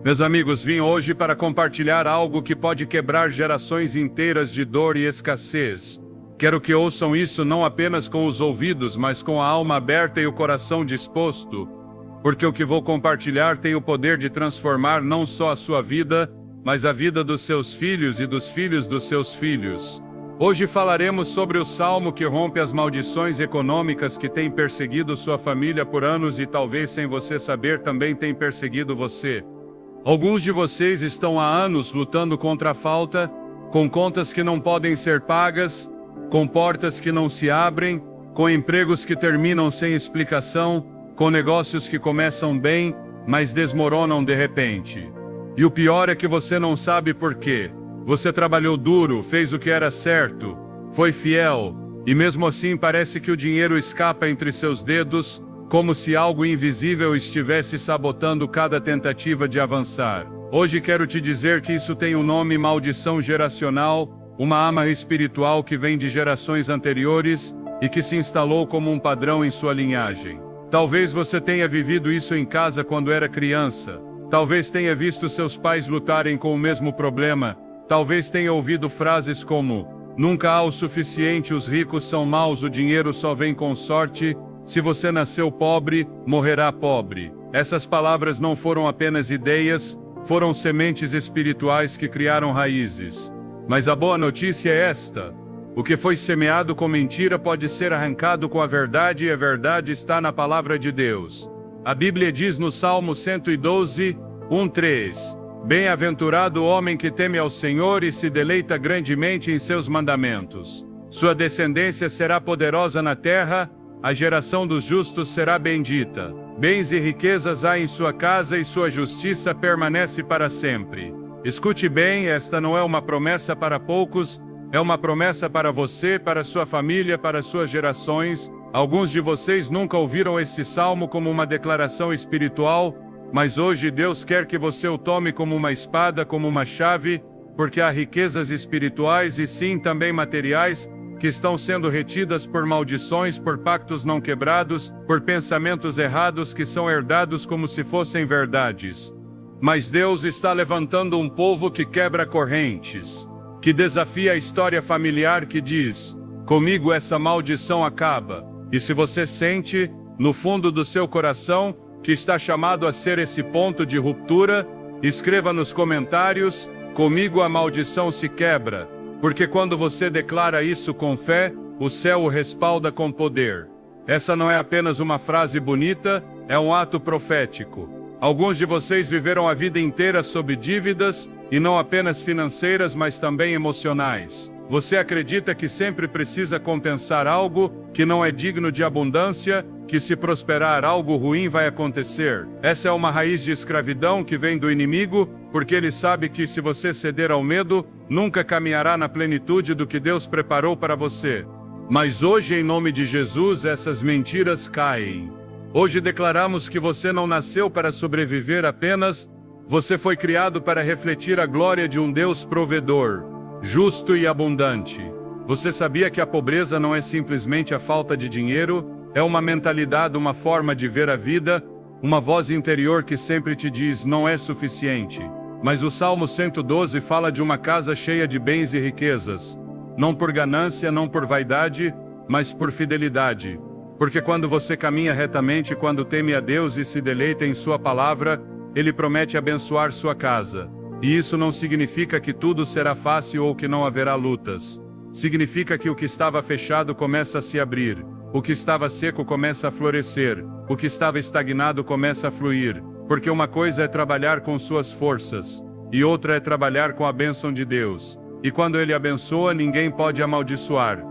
Meus amigos, vim hoje para compartilhar algo que pode quebrar gerações inteiras de dor e escassez. Quero que ouçam isso não apenas com os ouvidos, mas com a alma aberta e o coração disposto, porque o que vou compartilhar tem o poder de transformar não só a sua vida, mas a vida dos seus filhos e dos filhos dos seus filhos. Hoje falaremos sobre o salmo que rompe as maldições econômicas que têm perseguido sua família por anos e talvez sem você saber também tem perseguido você. Alguns de vocês estão há anos lutando contra a falta, com contas que não podem ser pagas, com portas que não se abrem, com empregos que terminam sem explicação, com negócios que começam bem, mas desmoronam de repente. E o pior é que você não sabe por quê. Você trabalhou duro, fez o que era certo, foi fiel, e mesmo assim parece que o dinheiro escapa entre seus dedos, como se algo invisível estivesse sabotando cada tentativa de avançar. Hoje quero te dizer que isso tem um nome: maldição geracional, uma amarra espiritual que vem de gerações anteriores e que se instalou como um padrão em sua linhagem. Talvez você tenha vivido isso em casa quando era criança. Talvez tenha visto seus pais lutarem com o mesmo problema. Talvez tenha ouvido frases como: nunca há o suficiente, os ricos são maus, o dinheiro só vem com sorte, se você nasceu pobre, morrerá pobre. Essas palavras não foram apenas ideias, foram sementes espirituais que criaram raízes. Mas a boa notícia é esta: o que foi semeado com mentira pode ser arrancado com a verdade, e a verdade está na palavra de Deus. A Bíblia diz no Salmo 112, 1:3: bem-aventurado o homem que teme ao Senhor e se deleita grandemente em seus mandamentos. Sua descendência será poderosa na terra, a geração dos justos será bendita. Bens e riquezas há em sua casa e sua justiça permanece para sempre. Escute bem, esta não é uma promessa para poucos, é uma promessa para você, para sua família, para suas gerações. Alguns de vocês nunca ouviram esse salmo como uma declaração espiritual, mas hoje Deus quer que você o tome como uma espada, como uma chave, porque há riquezas espirituais e sim também materiais que estão sendo retidas por maldições, por pactos não quebrados, por pensamentos errados que são herdados como se fossem verdades. Mas Deus está levantando um povo que quebra correntes, que desafia a história familiar, que diz: comigo essa maldição acaba. E se você sente, no fundo do seu coração, que está chamado a ser esse ponto de ruptura, escreva nos comentários: comigo a maldição se quebra. Porque quando você declara isso com fé, o céu o respalda com poder. Essa não é apenas uma frase bonita, é um ato profético. Alguns de vocês viveram a vida inteira sob dívidas, e não apenas financeiras, mas também emocionais. Você acredita que sempre precisa compensar algo, que não é digno de abundância, que se prosperar algo ruim vai acontecer. Essa é uma raiz de escravidão que vem do inimigo, porque ele sabe que se você ceder ao medo, nunca caminhará na plenitude do que Deus preparou para você. Mas hoje, em nome de Jesus, essas mentiras caem. Hoje declaramos que você não nasceu para sobreviver apenas, você foi criado para refletir a glória de um Deus provedor, justo e abundante. Você sabia que a pobreza não é simplesmente a falta de dinheiro? É uma mentalidade, uma forma de ver a vida, uma voz interior que sempre te diz: não é suficiente. Mas o Salmo 112 fala de uma casa cheia de bens e riquezas, não por ganância, não por vaidade, mas por fidelidade. Porque quando você caminha retamente, quando teme a Deus e se deleita em sua palavra, Ele promete abençoar sua casa. E isso não significa que tudo será fácil ou que não haverá lutas. Significa que o que estava fechado começa a se abrir. O que estava seco começa a florescer, o que estava estagnado começa a fluir, porque uma coisa é trabalhar com suas forças, e outra é trabalhar com a bênção de Deus. E quando Ele abençoa, ninguém pode amaldiçoar.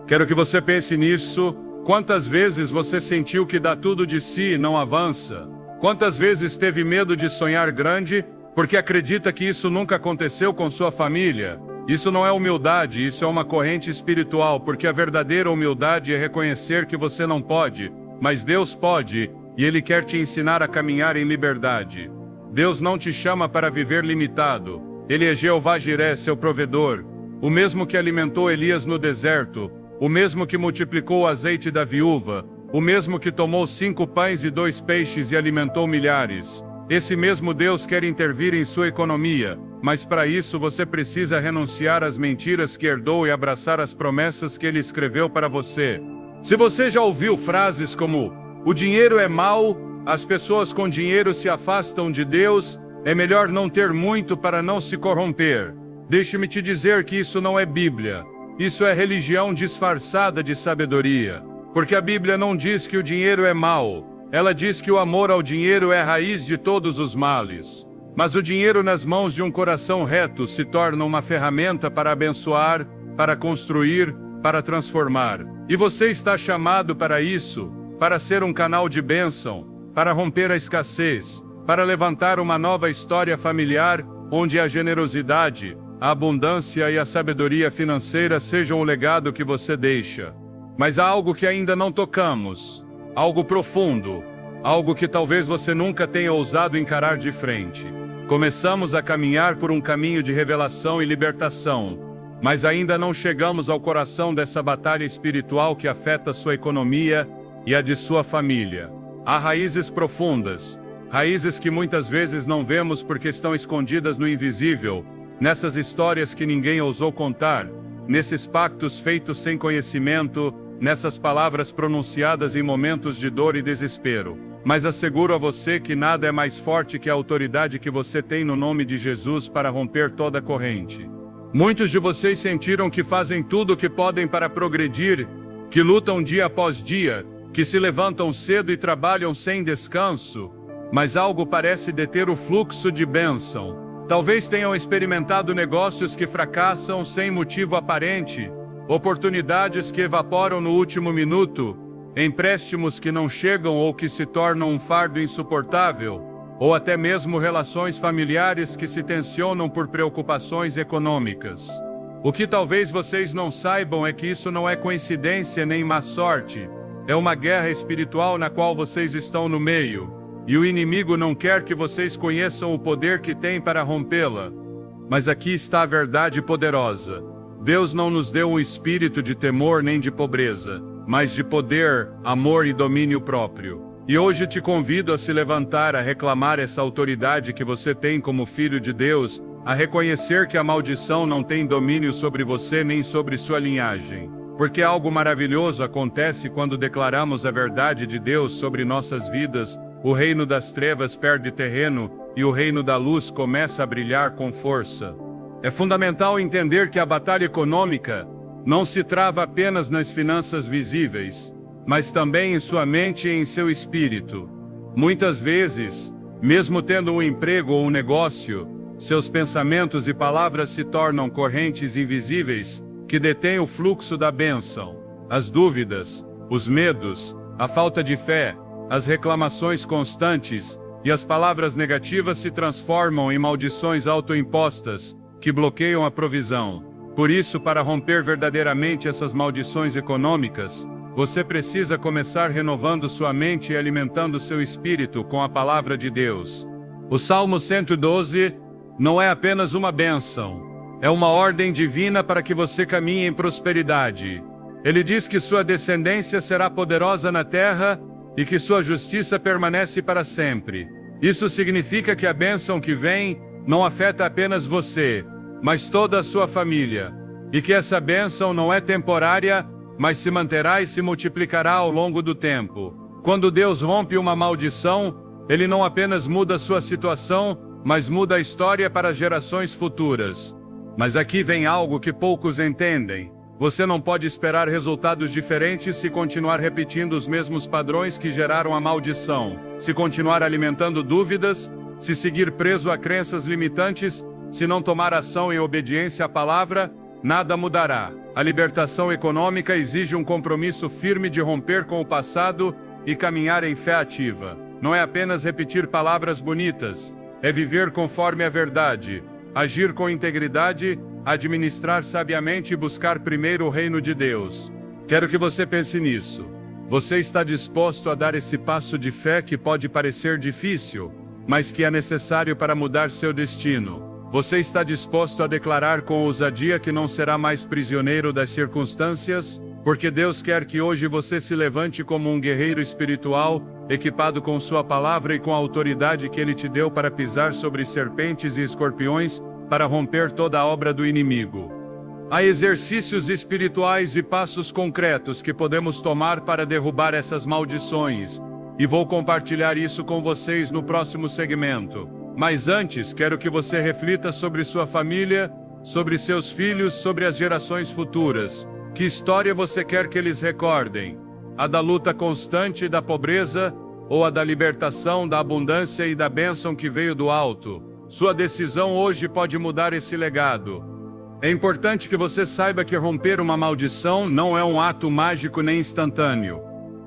Quero que você pense nisso. Quantas vezes você sentiu que dá tudo de si e não avança? Quantas vezes teve medo de sonhar grande, porque acredita que isso nunca aconteceu com sua família? Isso não é humildade, isso é uma corrente espiritual, porque a verdadeira humildade é reconhecer que você não pode, mas Deus pode, e Ele quer te ensinar a caminhar em liberdade. Deus não te chama para viver limitado. Ele é Jeová Jiré, seu provedor, o mesmo que alimentou Elias no deserto, o mesmo que multiplicou o azeite da viúva, o mesmo que tomou 5 pães e 2 peixes e alimentou milhares. Esse mesmo Deus quer intervir em sua economia, mas para isso você precisa renunciar às mentiras que herdou e abraçar as promessas que Ele escreveu para você. Se você já ouviu frases como "o dinheiro é mau", "as pessoas com dinheiro se afastam de Deus", "é melhor não ter muito para não se corromper", deixe-me te dizer que isso não é Bíblia. Isso é religião disfarçada de sabedoria. Porque a Bíblia não diz que o dinheiro é mau. Ela diz que o amor ao dinheiro é a raiz de todos os males. Mas o dinheiro nas mãos de um coração reto se torna uma ferramenta para abençoar, para construir, para transformar. E você está chamado para isso, para ser um canal de bênção, para romper a escassez, para levantar uma nova história familiar, onde a generosidade, a abundância e a sabedoria financeira sejam o legado que você deixa. Mas há algo que ainda não tocamos. Algo profundo, algo que talvez você nunca tenha ousado encarar de frente. Começamos a caminhar por um caminho de revelação e libertação, mas ainda não chegamos ao coração dessa batalha espiritual que afeta sua economia e a de sua família. Há raízes profundas, raízes que muitas vezes não vemos porque estão escondidas no invisível, nessas histórias que ninguém ousou contar, nesses pactos feitos sem conhecimento, nessas palavras pronunciadas em momentos de dor e desespero. Mas asseguro a você que nada é mais forte que a autoridade que você tem no nome de Jesus para romper toda corrente. Muitos de vocês sentiram que fazem tudo o que podem para progredir, que lutam dia após dia, que se levantam cedo e trabalham sem descanso, mas algo parece deter o fluxo de bênção. Talvez tenham experimentado negócios que fracassam sem motivo aparente, oportunidades que evaporam no último minuto, empréstimos que não chegam ou que se tornam um fardo insuportável, ou até mesmo relações familiares que se tensionam por preocupações econômicas. O que talvez vocês não saibam é que isso não é coincidência nem má sorte, é uma guerra espiritual na qual vocês estão no meio, e o inimigo não quer que vocês conheçam o poder que tem para rompê-la. Mas aqui está a verdade poderosa. Deus não nos deu um espírito de temor nem de pobreza, mas de poder, amor e domínio próprio. E hoje te convido a se levantar, a reclamar essa autoridade que você tem como filho de Deus, a reconhecer que a maldição não tem domínio sobre você nem sobre sua linhagem. Porque algo maravilhoso acontece quando declaramos a verdade de Deus sobre nossas vidas, o reino das trevas perde terreno e o reino da luz começa a brilhar com força. É fundamental entender que a batalha econômica não se trava apenas nas finanças visíveis, mas também em sua mente e em seu espírito. Muitas vezes, mesmo tendo um emprego ou um negócio, seus pensamentos e palavras se tornam correntes invisíveis que detêm o fluxo da bênção. As dúvidas, os medos, a falta de fé, as reclamações constantes e as palavras negativas se transformam em maldições autoimpostas que bloqueiam a provisão. Por isso, para romper verdadeiramente essas maldições econômicas, você precisa começar renovando sua mente e alimentando seu espírito com a palavra de Deus. O Salmo 112 não é apenas uma bênção, é uma ordem divina para que você caminhe em prosperidade. Ele diz que sua descendência será poderosa na terra e que sua justiça permanece para sempre. Isso significa que a bênção que vem não afeta apenas você, mas toda a sua família, e que essa bênção não é temporária, mas se manterá e se multiplicará ao longo do tempo. Quando Deus rompe uma maldição, Ele não apenas muda a sua situação, mas muda a história para as gerações futuras. Mas aqui vem algo que poucos entendem. Você não pode esperar resultados diferentes se continuar repetindo os mesmos padrões que geraram a maldição, se continuar alimentando dúvidas, se seguir preso a crenças limitantes, se não tomar ação em obediência à palavra, nada mudará. A libertação econômica exige um compromisso firme de romper com o passado e caminhar em fé ativa. Não é apenas repetir palavras bonitas, é viver conforme a verdade, agir com integridade, administrar sabiamente e buscar primeiro o reino de Deus. Quero que você pense nisso. Você está disposto a dar esse passo de fé que pode parecer difícil, mas que é necessário para mudar seu destino? Você está disposto a declarar com ousadia que não será mais prisioneiro das circunstâncias? Porque Deus quer que hoje você se levante como um guerreiro espiritual, equipado com sua palavra e com a autoridade que ele te deu para pisar sobre serpentes e escorpiões, para romper toda a obra do inimigo. Há exercícios espirituais e passos concretos que podemos tomar para derrubar essas maldições, e vou compartilhar isso com vocês no próximo segmento. Mas antes, quero que você reflita sobre sua família, sobre seus filhos, sobre as gerações futuras. Que história você quer que eles recordem? A da luta constante e da pobreza, ou a da libertação, da abundância e da bênção que veio do alto? Sua decisão hoje pode mudar esse legado. É importante que você saiba que romper uma maldição não é um ato mágico nem instantâneo.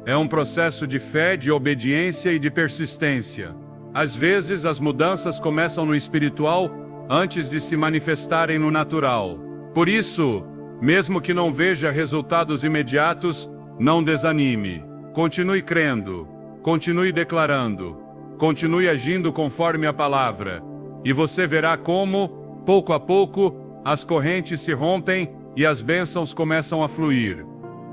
É um processo de fé, de obediência e de persistência. Às vezes, as mudanças começam no espiritual antes de se manifestarem no natural. Por isso, mesmo que não veja resultados imediatos, não desanime. Continue crendo, continue declarando, continue agindo conforme a palavra. E você verá como, pouco a pouco, as correntes se rompem e as bênçãos começam a fluir.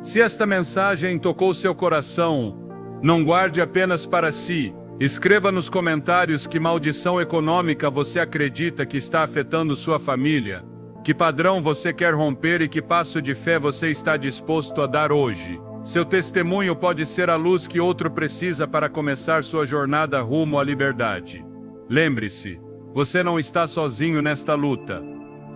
Se esta mensagem tocou seu coração, não guarde apenas para si. Escreva nos comentários que maldição econômica você acredita que está afetando sua família, que padrão você quer romper e que passo de fé você está disposto a dar hoje. Seu testemunho pode ser a luz que outro precisa para começar sua jornada rumo à liberdade. Lembre-se, você não está sozinho nesta luta.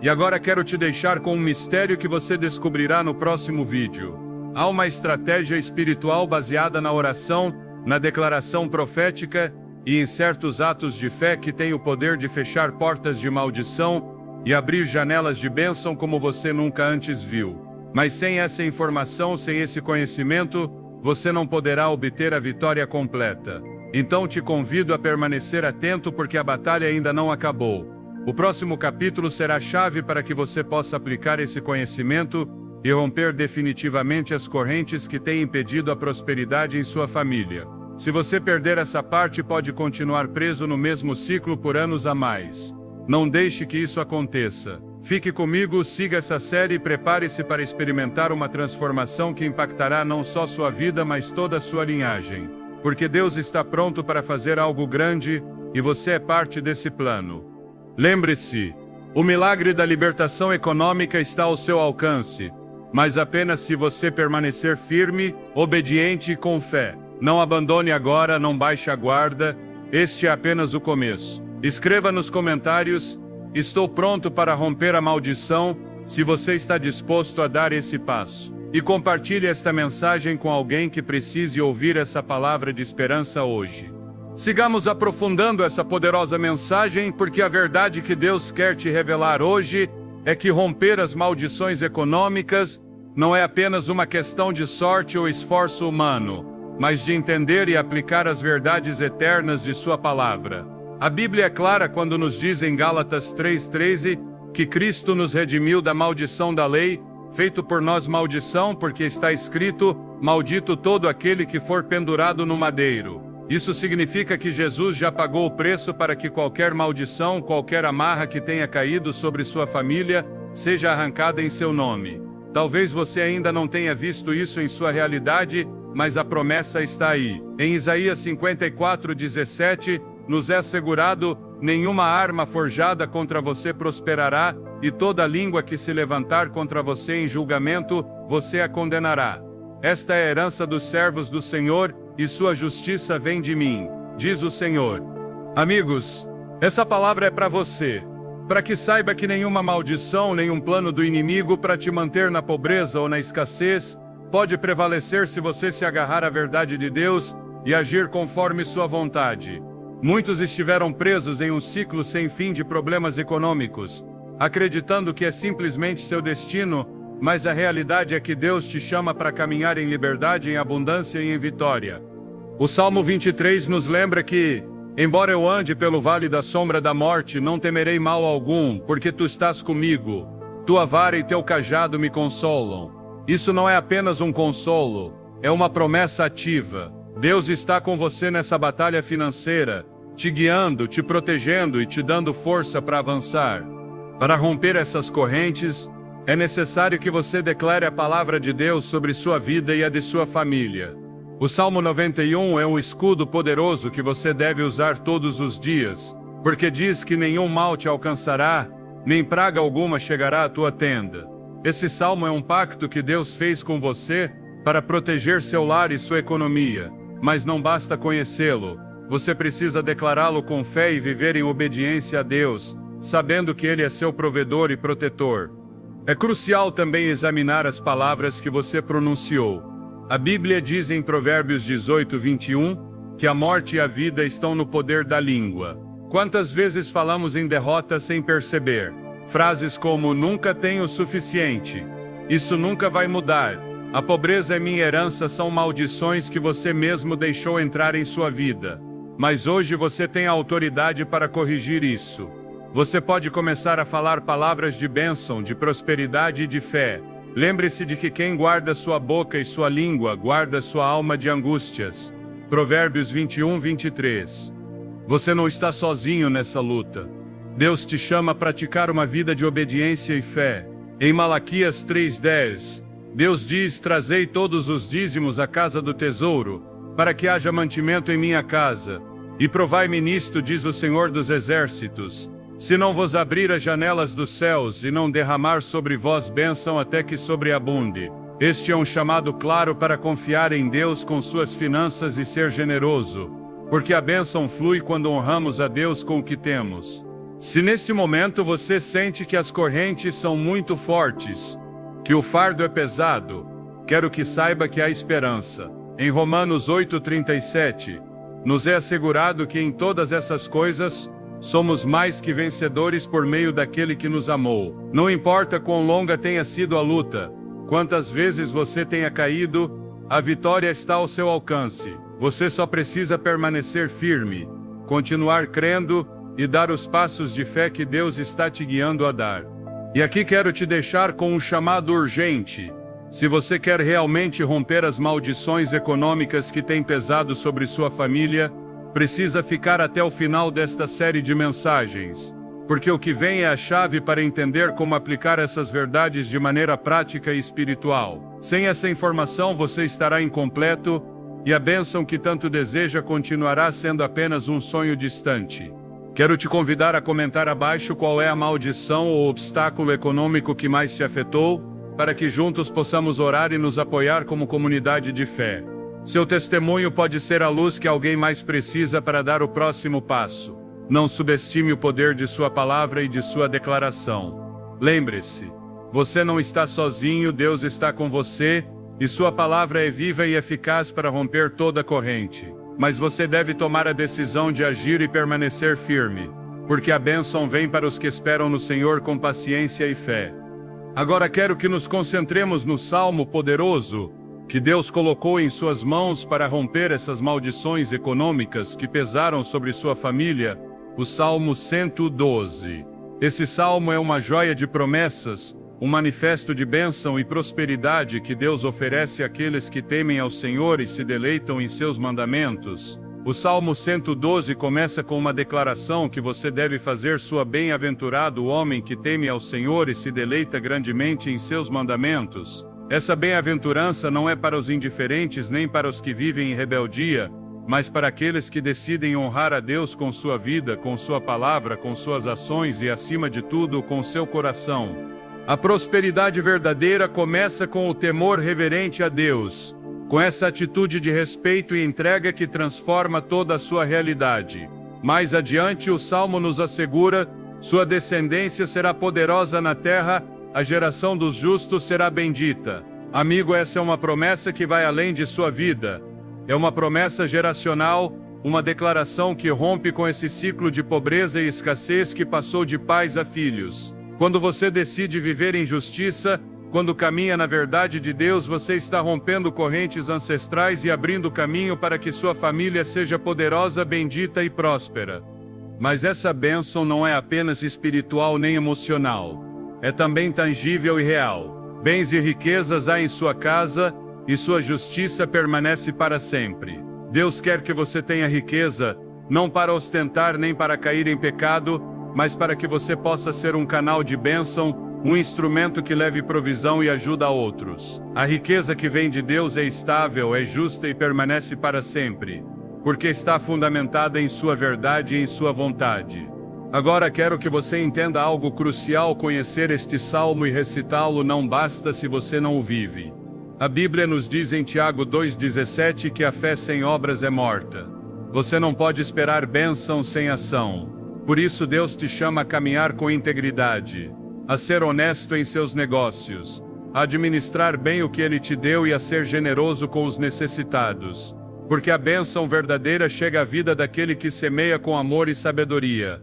E agora quero te deixar com um mistério que você descobrirá no próximo vídeo. Há uma estratégia espiritual baseada na oração, na declaração profética e em certos atos de fé que tem o poder de fechar portas de maldição e abrir janelas de bênção como você nunca antes viu. Mas sem essa informação, sem esse conhecimento, você não poderá obter a vitória completa. Então te convido a permanecer atento porque a batalha ainda não acabou. O próximo capítulo será chave para que você possa aplicar esse conhecimento e romper definitivamente as correntes que têm impedido a prosperidade em sua família. Se você perder essa parte, pode continuar preso no mesmo ciclo por anos a mais. Não deixe que isso aconteça. Fique comigo, siga essa série e prepare-se para experimentar uma transformação que impactará não só sua vida, mas toda a sua linhagem. Porque Deus está pronto para fazer algo grande, e você é parte desse plano. Lembre-se, o milagre da libertação econômica está ao seu alcance, mas apenas se você permanecer firme, obediente e com fé. Não abandone agora, não baixe a guarda, este é apenas o começo. Escreva nos comentários: estou pronto para romper a maldição, se você está disposto a dar esse passo. E compartilhe esta mensagem com alguém que precise ouvir essa palavra de esperança hoje. Sigamos aprofundando essa poderosa mensagem, porque a verdade que Deus quer te revelar hoje é que romper as maldições econômicas não é apenas uma questão de sorte ou esforço humano, mas de entender e aplicar as verdades eternas de sua palavra. A Bíblia é clara quando nos diz em Gálatas 3:13 que Cristo nos redimiu da maldição da lei, feito por nós maldição, porque está escrito: maldito todo aquele que for pendurado no madeiro. Isso significa que Jesus já pagou o preço para que qualquer maldição, qualquer amarra que tenha caído sobre sua família, seja arrancada em seu nome. Talvez você ainda não tenha visto isso em sua realidade, mas a promessa está aí. Em Isaías 54:17, nos é assegurado: nenhuma arma forjada contra você prosperará, e toda língua que se levantar contra você em julgamento, você a condenará. Esta é a herança dos servos do Senhor, e sua justiça vem de mim, diz o Senhor. Amigos, essa palavra é para você, para que saiba que nenhuma maldição, nenhum plano do inimigo para te manter na pobreza ou na escassez, pode prevalecer se você se agarrar à verdade de Deus e agir conforme sua vontade. Muitos estiveram presos em um ciclo sem fim de problemas econômicos, acreditando que é simplesmente seu destino, mas a realidade é que Deus te chama para caminhar em liberdade, em abundância e em vitória. O Salmo 23 nos lembra que, embora eu ande pelo vale da sombra da morte, não temerei mal algum, porque tu estás comigo. Tua vara e teu cajado me consolam. Isso não é apenas um consolo, é uma promessa ativa. Deus está com você nessa batalha financeira, te guiando, te protegendo e te dando força para avançar. Para romper essas correntes, é necessário que você declare a palavra de Deus sobre sua vida e a de sua família. O Salmo 91 é um escudo poderoso que você deve usar todos os dias, porque diz que nenhum mal te alcançará, nem praga alguma chegará à tua tenda. Esse salmo é um pacto que Deus fez com você para proteger seu lar e sua economia, mas não basta conhecê-lo, você precisa declará-lo com fé e viver em obediência a Deus, sabendo que Ele é seu provedor e protetor. É crucial também examinar as palavras que você pronunciou. A Bíblia diz em Provérbios 18:21 que a morte e a vida estão no poder da língua. Quantas vezes falamos em derrota sem perceber? Frases como nunca tenho o suficiente, isso nunca vai mudar, a pobreza é minha herança são maldições que você mesmo deixou entrar em sua vida. Mas hoje você tem a autoridade para corrigir isso. Você pode começar a falar palavras de bênção, de prosperidade e de fé. Lembre-se de que quem guarda sua boca e sua língua, guarda sua alma de angústias. Provérbios 21:23. Você não está sozinho nessa luta. Deus te chama a praticar uma vida de obediência e fé. Em Malaquias 3:10, Deus diz: trazei todos os dízimos à casa do tesouro, para que haja mantimento em minha casa. E provai-me nisto, diz o Senhor dos Exércitos, se não vos abrir as janelas dos céus e não derramar sobre vós bênção até que sobreabunde. Este é um chamado claro para confiar em Deus com suas finanças e ser generoso, porque a bênção flui quando honramos a Deus com o que temos. Se nesse momento você sente que as correntes são muito fortes, que o fardo é pesado, quero que saiba que há esperança. Em Romanos 8:37, nos é assegurado que em todas essas coisas, somos mais que vencedores por meio daquele que nos amou. Não importa quão longa tenha sido a luta, quantas vezes você tenha caído, a vitória está ao seu alcance. Você só precisa permanecer firme, continuar crendo e dar os passos de fé que Deus está te guiando a dar. E aqui quero te deixar com um chamado urgente. Se você quer realmente romper as maldições econômicas que têm pesado sobre sua família, precisa ficar até o final desta série de mensagens, porque o que vem é a chave para entender como aplicar essas verdades de maneira prática e espiritual. Sem essa informação você estará incompleto, e a bênção que tanto deseja continuará sendo apenas um sonho distante. Quero te convidar a comentar abaixo qual é a maldição ou obstáculo econômico que mais te afetou, para que juntos possamos orar e nos apoiar como comunidade de fé. Seu testemunho pode ser a luz que alguém mais precisa para dar o próximo passo. Não subestime o poder de sua palavra e de sua declaração. Lembre-se, você não está sozinho, Deus está com você, e sua palavra é viva e eficaz para romper toda corrente. Mas você deve tomar a decisão de agir e permanecer firme, porque a bênção vem para os que esperam no Senhor com paciência e fé. Agora quero que nos concentremos no Salmo poderoso que Deus colocou em suas mãos para romper essas maldições econômicas que pesaram sobre sua família, o Salmo 112. Esse salmo é uma joia de promessas, um manifesto de bênção e prosperidade que Deus oferece àqueles que temem ao Senhor e se deleitam em seus mandamentos. O Salmo 112 começa com uma declaração que você deve fazer: sua bem-aventurado o homem que teme ao Senhor e se deleita grandemente em seus mandamentos. Essa bem-aventurança não é para os indiferentes nem para os que vivem em rebeldia, mas para aqueles que decidem honrar a Deus com sua vida, com sua palavra, com suas ações e, acima de tudo, com seu coração. A prosperidade verdadeira começa com o temor reverente a Deus, com essa atitude de respeito e entrega que transforma toda a sua realidade. Mais adiante, o Salmo nos assegura: sua descendência será poderosa na terra, a geração dos justos será bendita. Amigo, essa é uma promessa que vai além de sua vida. É uma promessa geracional, uma declaração que rompe com esse ciclo de pobreza e escassez que passou de pais a filhos. Quando você decide viver em justiça, quando caminha na verdade de Deus, você está rompendo correntes ancestrais e abrindo caminho para que sua família seja poderosa, bendita e próspera. Mas essa bênção não é apenas espiritual nem emocional. É também tangível e real. Bens e riquezas há em sua casa, e sua justiça permanece para sempre. Deus quer que você tenha riqueza, não para ostentar nem para cair em pecado, mas para que você possa ser um canal de bênção, um instrumento que leve provisão e ajuda a outros. A riqueza que vem de Deus é estável, é justa e permanece para sempre, porque está fundamentada em sua verdade e em sua vontade. Agora quero que você entenda algo crucial: conhecer este salmo e recitá-lo não basta se você não o vive. A Bíblia nos diz em Tiago 2,17 que a fé sem obras é morta. Você não pode esperar bênção sem ação. Por isso Deus te chama a caminhar com integridade, a ser honesto em seus negócios, a administrar bem o que Ele te deu e a ser generoso com os necessitados. Porque a bênção verdadeira chega à vida daquele que semeia com amor e sabedoria.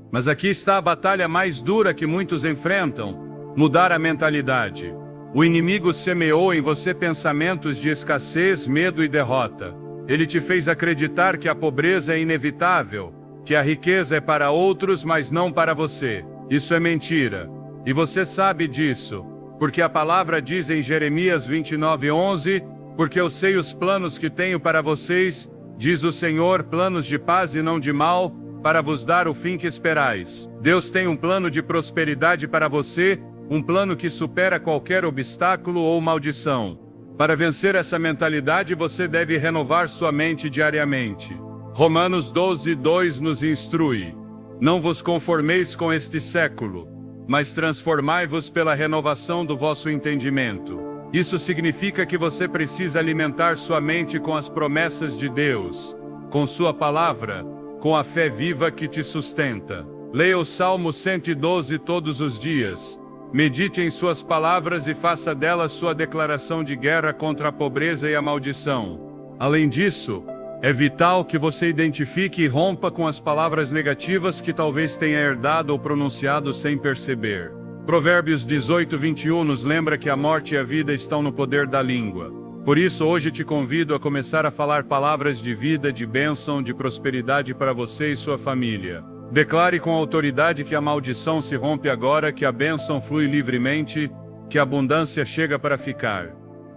Mas aqui está a batalha mais dura que muitos enfrentam: mudar a mentalidade. O inimigo semeou em você pensamentos de escassez, medo e derrota. Ele te fez acreditar que a pobreza é inevitável, que a riqueza é para outros, mas não para você. Isso é mentira. E você sabe disso, porque a palavra diz em Jeremias 29:11, porque eu sei os planos que tenho para vocês, diz o Senhor, planos de paz e não de mal, para vos dar o fim que esperais. Deus tem um plano de prosperidade para você, um plano que supera qualquer obstáculo ou maldição. Para vencer essa mentalidade, você deve renovar sua mente diariamente. Romanos 12:2 nos instrui: não vos conformeis com este século, mas transformai-vos pela renovação do vosso entendimento. Isso significa que você precisa alimentar sua mente com as promessas de Deus, com sua palavra, com a fé viva que te sustenta. Leia o Salmo 112 todos os dias. Medite em suas palavras e faça delas sua declaração de guerra contra a pobreza e a maldição. Além disso, é vital que você identifique e rompa com as palavras negativas que talvez tenha herdado ou pronunciado sem perceber. Provérbios 18:21 nos lembra que a morte e a vida estão no poder da língua. Por isso, hoje te convido a começar a falar palavras de vida, de bênção, de prosperidade para você e sua família. Declare com autoridade que a maldição se rompe agora, que a bênção flui livremente, que a abundância chega para ficar.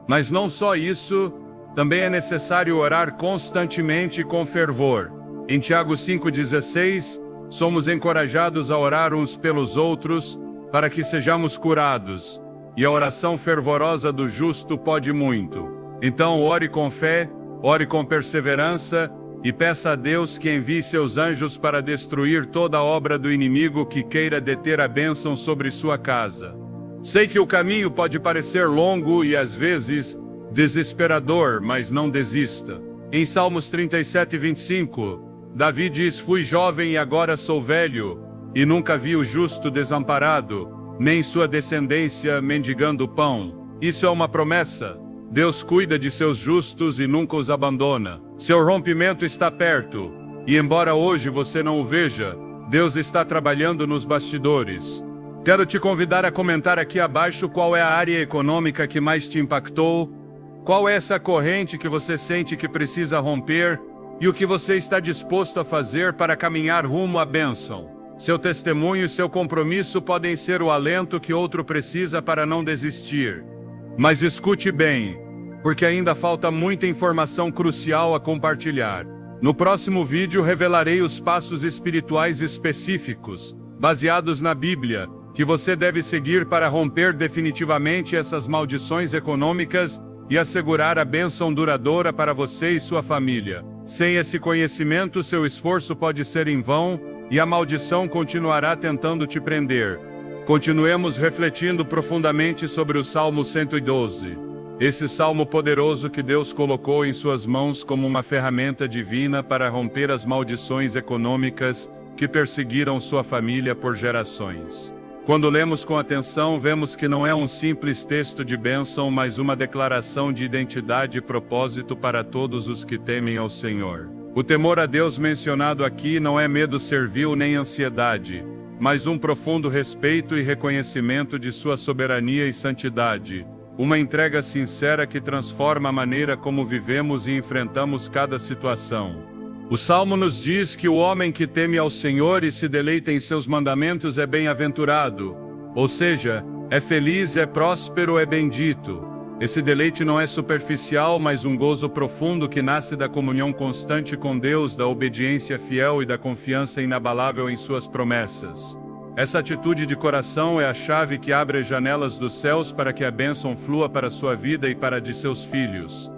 Mas não só isso, também é necessário orar constantemente com fervor. Em Tiago 5,16, somos encorajados a orar uns pelos outros, para que sejamos curados, e a oração fervorosa do justo pode muito. Então ore com fé, ore com perseverança, e peça a Deus que envie seus anjos para destruir toda a obra do inimigo que queira deter a bênção sobre sua casa. Sei que o caminho pode parecer longo e às vezes desesperador, mas não desista. Em Salmos 37:25, Davi diz: fui jovem e agora sou velho, e nunca vi o justo desamparado, nem sua descendência mendigando pão. Isso é uma promessa. Deus cuida de seus justos e nunca os abandona. Seu rompimento está perto, e embora hoje você não o veja, Deus está trabalhando nos bastidores. Quero te convidar a comentar aqui abaixo qual é a área econômica que mais te impactou, qual é essa corrente que você sente que precisa romper, e o que você está disposto a fazer para caminhar rumo à bênção. Seu testemunho e seu compromisso podem ser o alento que outro precisa para não desistir. Mas escute bem, porque ainda falta muita informação crucial a compartilhar. No próximo vídeo revelarei os passos espirituais específicos, baseados na Bíblia, que você deve seguir para romper definitivamente essas maldições econômicas e assegurar a bênção duradoura para você e sua família. Sem esse conhecimento, seu esforço pode ser em vão, e a maldição continuará tentando te prender. Continuemos refletindo profundamente sobre o Salmo 112. Esse salmo poderoso que Deus colocou em suas mãos como uma ferramenta divina para romper as maldições econômicas que perseguiram sua família por gerações. Quando lemos com atenção, vemos que não é um simples texto de bênção, mas uma declaração de identidade e propósito para todos os que temem ao Senhor. O temor a Deus mencionado aqui não é medo servil nem ansiedade, mas um profundo respeito e reconhecimento de sua soberania e santidade, uma entrega sincera que transforma a maneira como vivemos e enfrentamos cada situação. O Salmo nos diz que o homem que teme ao Senhor e se deleita em seus mandamentos é bem-aventurado, ou seja, é feliz, é próspero, é bendito. Esse deleite não é superficial, mas um gozo profundo que nasce da comunhão constante com Deus, da obediência fiel e da confiança inabalável em suas promessas. Essa atitude de coração é a chave que abre as janelas dos céus para que a bênção flua para a sua vida e para a de seus filhos.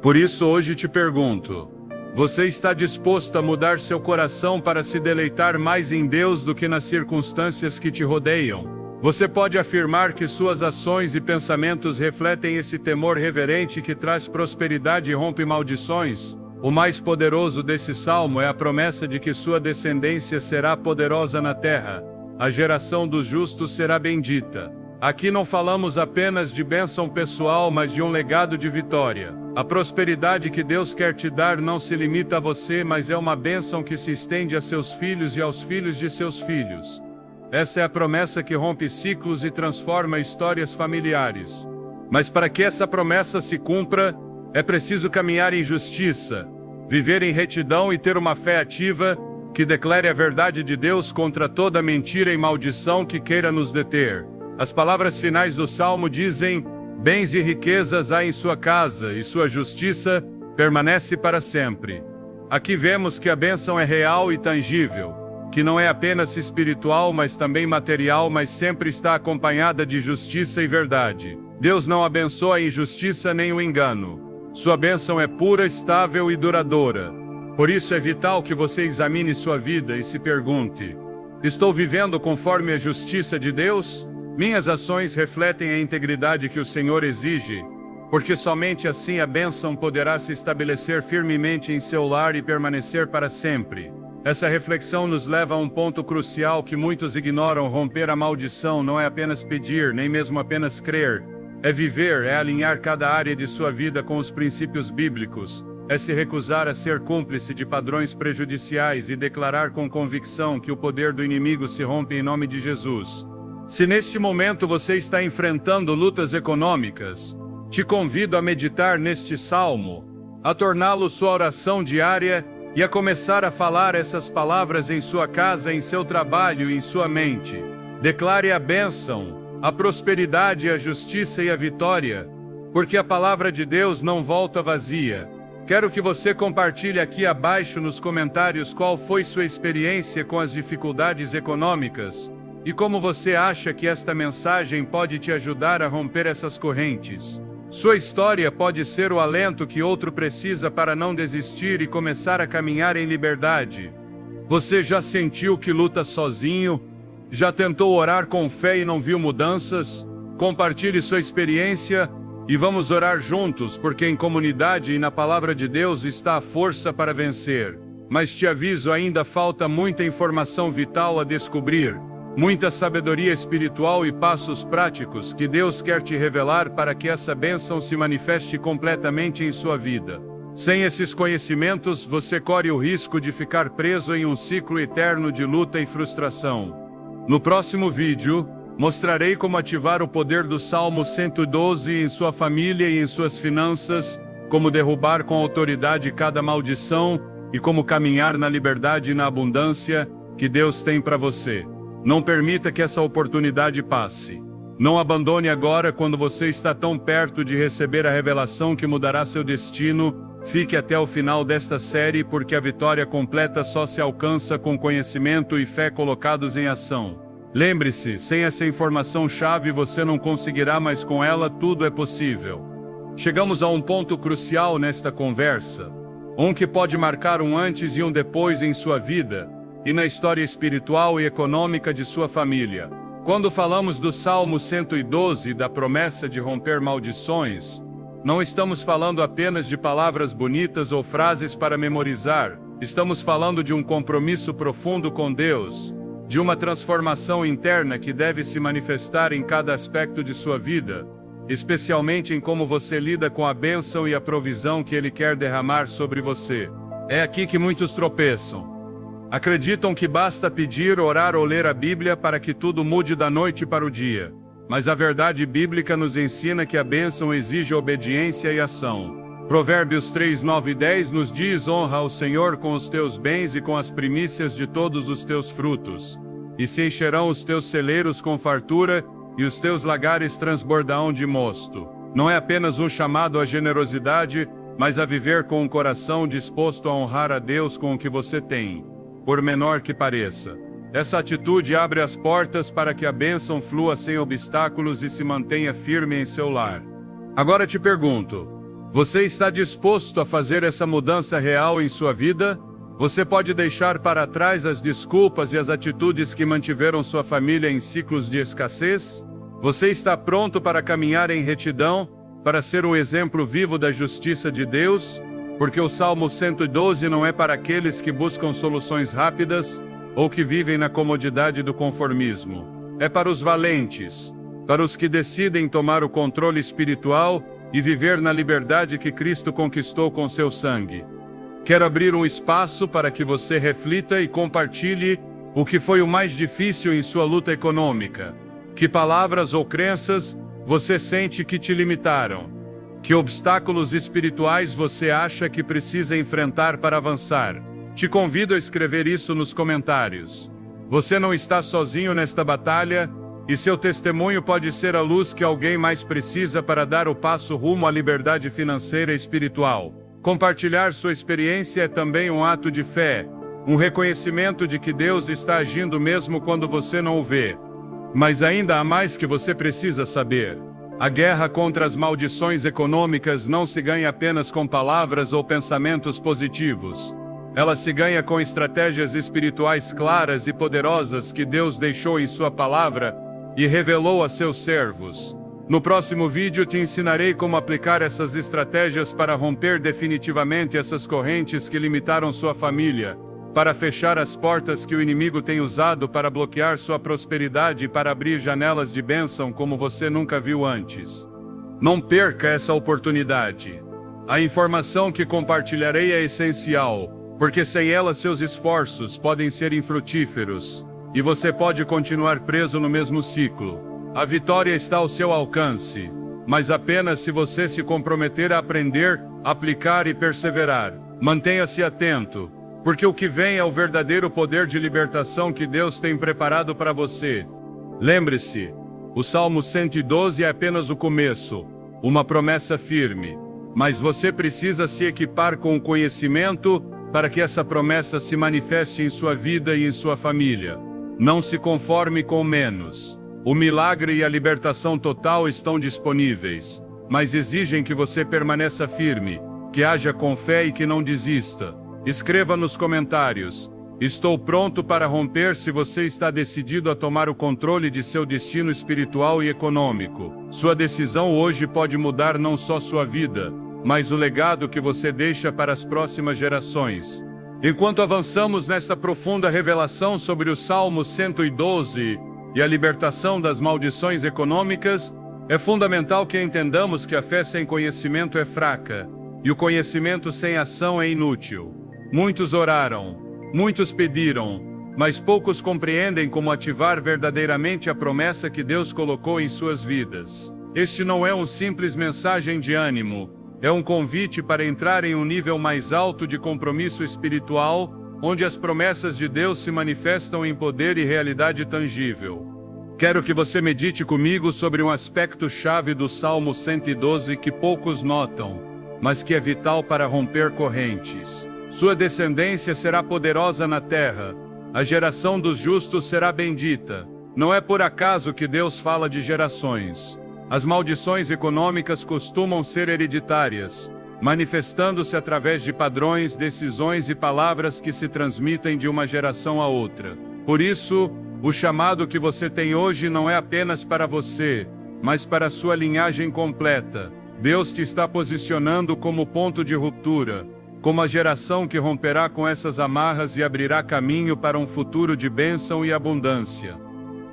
Por isso hoje te pergunto: você está disposto a mudar seu coração para se deleitar mais em Deus do que nas circunstâncias que te rodeiam? Você pode afirmar que suas ações e pensamentos refletem esse temor reverente que traz prosperidade e rompe maldições? O mais poderoso desse salmo é a promessa de que sua descendência será poderosa na terra. A geração dos justos será bendita. Aqui não falamos apenas de bênção pessoal, mas de um legado de vitória. A prosperidade que Deus quer te dar não se limita a você, mas é uma bênção que se estende a seus filhos e aos filhos de seus filhos. Essa é a promessa que rompe ciclos e transforma histórias familiares. Mas para que essa promessa se cumpra, é preciso caminhar em justiça, viver em retidão e ter uma fé ativa que declare a verdade de Deus contra toda mentira e maldição que queira nos deter. As palavras finais do salmo dizem: bens e riquezas há em sua casa, e sua justiça permanece para sempre. Aqui vemos que a bênção é real e tangível, que não é apenas espiritual, mas também material, mas sempre está acompanhada de justiça e verdade. Deus não abençoa a injustiça nem o engano. Sua bênção é pura, estável e duradoura. Por isso é vital que você examine sua vida e se pergunte: estou vivendo conforme a justiça de Deus? Minhas ações refletem a integridade que o Senhor exige? Porque somente assim a bênção poderá se estabelecer firmemente em seu lar e permanecer para sempre. Essa reflexão nos leva a um ponto crucial que muitos ignoram: romper a maldição não é apenas pedir, nem mesmo apenas crer. É viver, é alinhar cada área de sua vida com os princípios bíblicos. É se recusar a ser cúmplice de padrões prejudiciais e declarar com convicção que o poder do inimigo se rompe em nome de Jesus. Se neste momento você está enfrentando lutas econômicas, te convido a meditar neste salmo, a torná-lo sua oração diária e a começar a falar essas palavras em sua casa, em seu trabalho e em sua mente. Declare a bênção, a prosperidade, a justiça e a vitória, porque a palavra de Deus não volta vazia. Quero que você compartilhe aqui abaixo nos comentários qual foi sua experiência com as dificuldades econômicas e como você acha que esta mensagem pode te ajudar a romper essas correntes. Sua história pode ser o alento que outro precisa para não desistir e começar a caminhar em liberdade. Você já sentiu que luta sozinho? Já tentou orar com fé e não viu mudanças? Compartilhe sua experiência e vamos orar juntos, porque em comunidade e na palavra de Deus está a força para vencer. Mas te aviso, ainda falta muita informação vital a descobrir, muita sabedoria espiritual e passos práticos que Deus quer te revelar para que essa bênção se manifeste completamente em sua vida. Sem esses conhecimentos, você corre o risco de ficar preso em um ciclo eterno de luta e frustração. No próximo vídeo, mostrarei como ativar o poder do Salmo 112 em sua família e em suas finanças, como derrubar com autoridade cada maldição e como caminhar na liberdade e na abundância que Deus tem para você. Não permita que essa oportunidade passe. Não abandone agora quando você está tão perto de receber a revelação que mudará seu destino. Fique até o final desta série, porque a vitória completa só se alcança com conhecimento e fé colocados em ação. Lembre-se, sem essa informação-chave você não conseguirá, mas com ela tudo é possível. Chegamos a um ponto crucial nesta conversa, um que pode marcar um antes e um depois em sua vida, e na história espiritual e econômica de sua família. Quando falamos do Salmo 112 e da promessa de romper maldições, não estamos falando apenas de palavras bonitas ou frases para memorizar, estamos falando de um compromisso profundo com Deus, de uma transformação interna que deve se manifestar em cada aspecto de sua vida, especialmente em como você lida com a bênção e a provisão que Ele quer derramar sobre você. É aqui que muitos tropeçam. Acreditam que basta pedir, orar ou ler a Bíblia para que tudo mude da noite para o dia. Mas a verdade bíblica nos ensina que a bênção exige obediência e ação. Provérbios 3, 9 e 10 nos diz: honra ao Senhor com os teus bens e com as primícias de todos os teus frutos. E se encherão os teus celeiros com fartura, e os teus lagares transbordarão de mosto. Não é apenas um chamado à generosidade, mas a viver com um coração disposto a honrar a Deus com o que você tem, por menor que pareça. Essa atitude abre as portas para que a bênção flua sem obstáculos e se mantenha firme em seu lar. Agora te pergunto, você está disposto a fazer essa mudança real em sua vida? Você pode deixar para trás as desculpas e as atitudes que mantiveram sua família em ciclos de escassez? Você está pronto para caminhar em retidão, para ser um exemplo vivo da justiça de Deus? Porque o Salmo 112 não é para aqueles que buscam soluções rápidas ou que vivem na comodidade do conformismo. É para os valentes, para os que decidem tomar o controle espiritual e viver na liberdade que Cristo conquistou com seu sangue. Quero abrir um espaço para que você reflita e compartilhe o que foi o mais difícil em sua luta econômica. Que palavras ou crenças você sente que te limitaram? Que obstáculos espirituais você acha que precisa enfrentar para avançar? Te convido a escrever isso nos comentários. Você não está sozinho nesta batalha, e seu testemunho pode ser a luz que alguém mais precisa para dar o passo rumo à liberdade financeira e espiritual. Compartilhar sua experiência é também um ato de fé, um reconhecimento de que Deus está agindo mesmo quando você não o vê. Mas ainda há mais que você precisa saber. A guerra contra as maldições econômicas não se ganha apenas com palavras ou pensamentos positivos. Ela se ganha com estratégias espirituais claras e poderosas que Deus deixou em sua palavra e revelou a seus servos. No próximo vídeo te ensinarei como aplicar essas estratégias para romper definitivamente essas correntes que limitaram sua família, para fechar as portas que o inimigo tem usado para bloquear sua prosperidade e para abrir janelas de bênção como você nunca viu antes. Não perca essa oportunidade. A informação que compartilharei é essencial, porque sem ela seus esforços podem ser infrutíferos, e você pode continuar preso no mesmo ciclo. A vitória está ao seu alcance, mas apenas se você se comprometer a aprender, aplicar e perseverar. Mantenha-se atento, porque o que vem é o verdadeiro poder de libertação que Deus tem preparado para você. Lembre-se, o Salmo 112 é apenas o começo, uma promessa firme, mas você precisa se equipar com o conhecimento para que essa promessa se manifeste em sua vida e em sua família. Não se conforme com menos. O milagre e a libertação total estão disponíveis, mas exigem que você permaneça firme, que haja com fé e que não desista. Escreva nos comentários: estou pronto para romper se você está decidido a tomar o controle de seu destino espiritual e econômico. Sua decisão hoje pode mudar não só sua vida, mas o legado que você deixa para as próximas gerações. Enquanto avançamos nesta profunda revelação sobre o Salmo 112 e a libertação das maldições econômicas, é fundamental que entendamos que a fé sem conhecimento é fraca, e o conhecimento sem ação é inútil. Muitos oraram, muitos pediram, mas poucos compreendem como ativar verdadeiramente a promessa que Deus colocou em suas vidas. Este não é uma simples mensagem de ânimo, é um convite para entrar em um nível mais alto de compromisso espiritual, onde as promessas de Deus se manifestam em poder e realidade tangível. Quero que você medite comigo sobre um aspecto-chave do Salmo 112 que poucos notam, mas que é vital para romper correntes. Sua descendência será poderosa na terra, a geração dos justos será bendita. Não é por acaso que Deus fala de gerações. As maldições econômicas costumam ser hereditárias, manifestando-se através de padrões, decisões e palavras que se transmitem de uma geração a outra. Por isso, o chamado que você tem hoje não é apenas para você, mas para a sua linhagem completa. Deus te está posicionando como ponto de ruptura, como a geração que romperá com essas amarras e abrirá caminho para um futuro de bênção e abundância.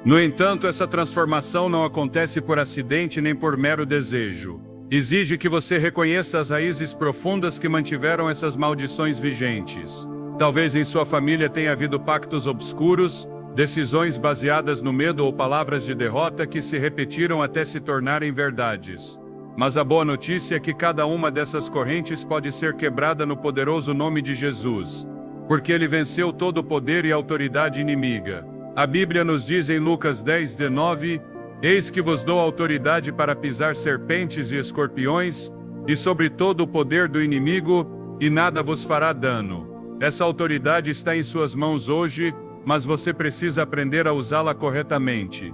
No entanto, essa transformação não acontece por acidente nem por mero desejo. Exige que você reconheça as raízes profundas que mantiveram essas maldições vigentes. Talvez em sua família tenha havido pactos obscuros, decisões baseadas no medo ou palavras de derrota que se repetiram até se tornarem verdades. Mas a boa notícia é que cada uma dessas correntes pode ser quebrada no poderoso nome de Jesus, porque ele venceu todo o poder e autoridade inimiga. A Bíblia nos diz em Lucas 10:19, eis que vos dou autoridade para pisar serpentes e escorpiões, e sobre todo o poder do inimigo, e nada vos fará dano. Essa autoridade está em suas mãos hoje, mas você precisa aprender a usá-la corretamente.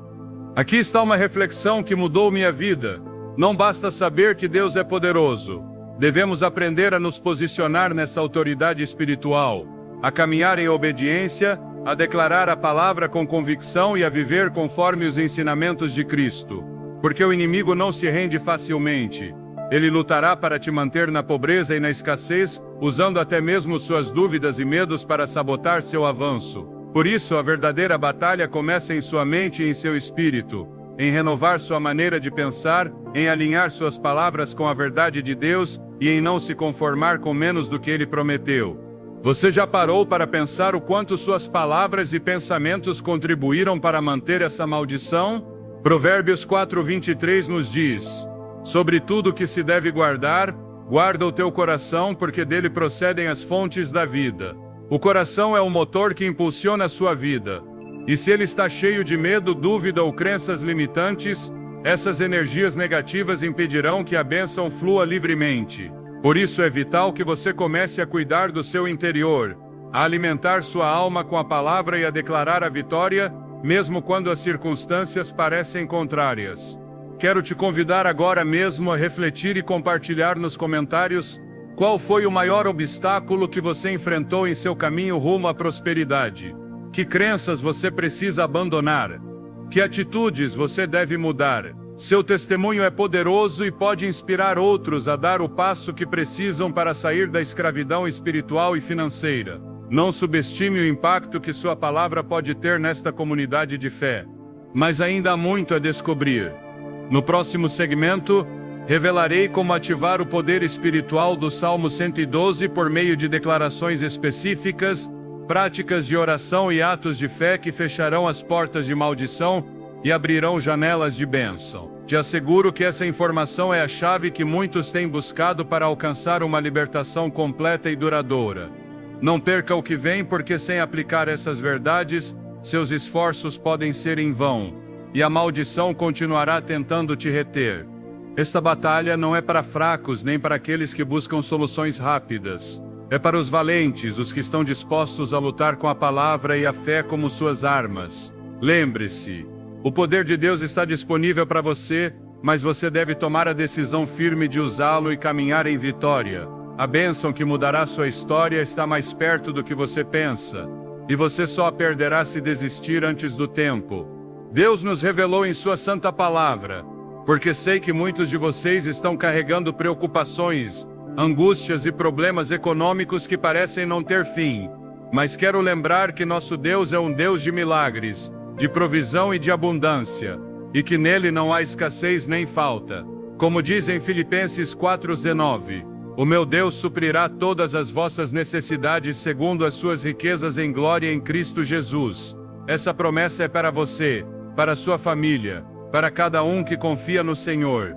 Aqui está uma reflexão que mudou minha vida. Não basta saber que Deus é poderoso. Devemos aprender a nos posicionar nessa autoridade espiritual, a caminhar em obediência, a declarar a palavra com convicção e a viver conforme os ensinamentos de Cristo. Porque o inimigo não se rende facilmente. Ele lutará para te manter na pobreza e na escassez, usando até mesmo suas dúvidas e medos para sabotar seu avanço. Por isso, a verdadeira batalha começa em sua mente e em seu espírito, em renovar sua maneira de pensar, em alinhar suas palavras com a verdade de Deus e em não se conformar com menos do que Ele prometeu. Você já parou para pensar o quanto suas palavras e pensamentos contribuíram para manter essa maldição? Provérbios 4:23 nos diz: sobre tudo que se deve guardar, guarda o teu coração, porque dele procedem as fontes da vida. O coração é o motor que impulsiona a sua vida. E se ele está cheio de medo, dúvida ou crenças limitantes, essas energias negativas impedirão que a bênção flua livremente. Por isso é vital que você comece a cuidar do seu interior, a alimentar sua alma com a palavra e a declarar a vitória, mesmo quando as circunstâncias parecem contrárias. Quero te convidar agora mesmo a refletir e compartilhar nos comentários qual foi o maior obstáculo que você enfrentou em seu caminho rumo à prosperidade. Que crenças você precisa abandonar? Que atitudes você deve mudar? Seu testemunho é poderoso e pode inspirar outros a dar o passo que precisam para sair da escravidão espiritual e financeira. Não subestime o impacto que sua palavra pode ter nesta comunidade de fé. Mas ainda há muito a descobrir. No próximo segmento, revelarei como ativar o poder espiritual do Salmo 112 por meio de declarações específicas, práticas de oração e atos de fé que fecharão as portas de maldição e abrirão janelas de bênção. Te asseguro que essa informação é a chave que muitos têm buscado para alcançar uma libertação completa e duradoura. Não perca o que vem, porque sem aplicar essas verdades, seus esforços podem ser em vão, e a maldição continuará tentando te reter. Esta batalha não é para fracos nem para aqueles que buscam soluções rápidas. É para os valentes, os que estão dispostos a lutar com a palavra e a fé como suas armas. Lembre-se, o poder de Deus está disponível para você, mas você deve tomar a decisão firme de usá-lo e caminhar em vitória. A bênção que mudará sua história está mais perto do que você pensa, e você só a perderá se desistir antes do tempo. Deus nos revelou em sua santa palavra, porque sei que muitos de vocês estão carregando preocupações, angústias e problemas econômicos que parecem não ter fim. Mas quero lembrar que nosso Deus é um Deus de milagres, de provisão e de abundância, e que nele não há escassez nem falta. Como diz em Filipenses 4:19, o meu Deus suprirá todas as vossas necessidades segundo as suas riquezas em glória em Cristo Jesus. Essa promessa é para você, para sua família, para cada um que confia no Senhor.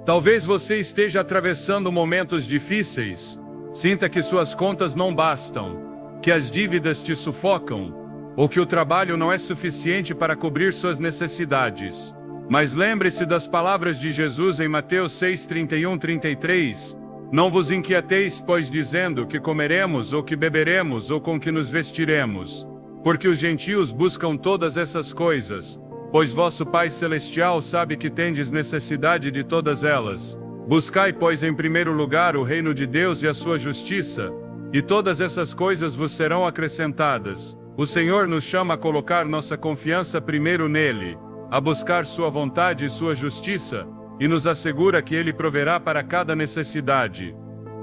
Talvez você esteja atravessando momentos difíceis, sinta que suas contas não bastam, que as dívidas te sufocam, ou que o trabalho não é suficiente para cobrir suas necessidades. Mas lembre-se das palavras de Jesus em Mateus 6:31-33, não vos inquieteis, pois dizendo que comeremos ou que beberemos ou com que nos vestiremos, porque os gentios buscam todas essas coisas, pois vosso Pai Celestial sabe que tendes necessidade de todas elas. Buscai, pois, em primeiro lugar o reino de Deus e a sua justiça, e todas essas coisas vos serão acrescentadas. O Senhor nos chama a colocar nossa confiança primeiro nele, a buscar sua vontade e sua justiça, e nos assegura que ele proverá para cada necessidade.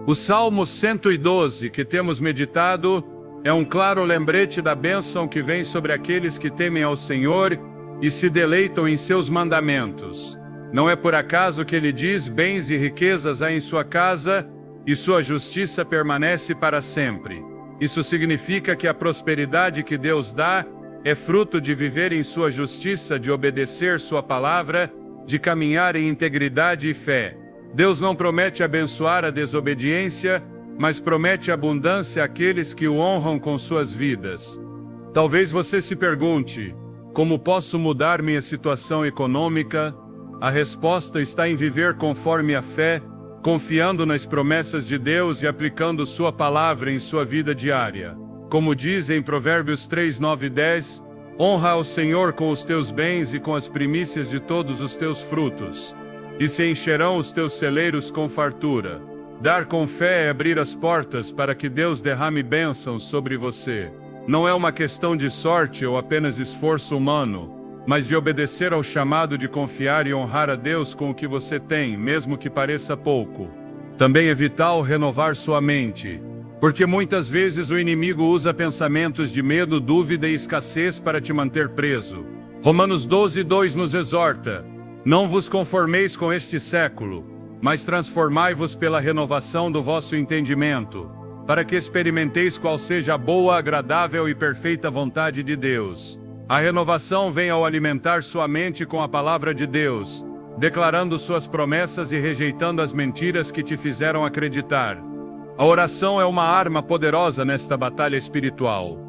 O Salmo 112 que temos meditado é um claro lembrete da bênção que vem sobre aqueles que temem ao Senhor e se deleitam em seus mandamentos. Não é por acaso que ele diz: bens e riquezas há em sua casa, e sua justiça permanece para sempre. Isso significa que a prosperidade que Deus dá é fruto de viver em sua justiça, de obedecer sua palavra, de caminhar em integridade e fé. Deus não promete abençoar a desobediência, mas promete abundância àqueles que o honram com suas vidas. Talvez você se pergunte: como posso mudar minha situação econômica? A resposta está em viver conforme a fé, confiando nas promessas de Deus e aplicando sua palavra em sua vida diária. Como diz em Provérbios 3, 9 e 10, honra ao Senhor com os teus bens e com as primícias de todos os teus frutos, e se encherão os teus celeiros com fartura. Dar com fé é abrir as portas para que Deus derrame bênçãos sobre você. Não é uma questão de sorte ou apenas esforço humano, mas de obedecer ao chamado de confiar e honrar a Deus com o que você tem, mesmo que pareça pouco. Também é vital renovar sua mente, porque muitas vezes o inimigo usa pensamentos de medo, dúvida e escassez para te manter preso. Romanos 12, 2 nos exorta: não vos conformeis com este século, mas transformai-vos pela renovação do vosso entendimento, para que experimenteis qual seja a boa, agradável e perfeita vontade de Deus. A renovação vem ao alimentar sua mente com a palavra de Deus, declarando suas promessas e rejeitando as mentiras que te fizeram acreditar. A oração é uma arma poderosa nesta batalha espiritual.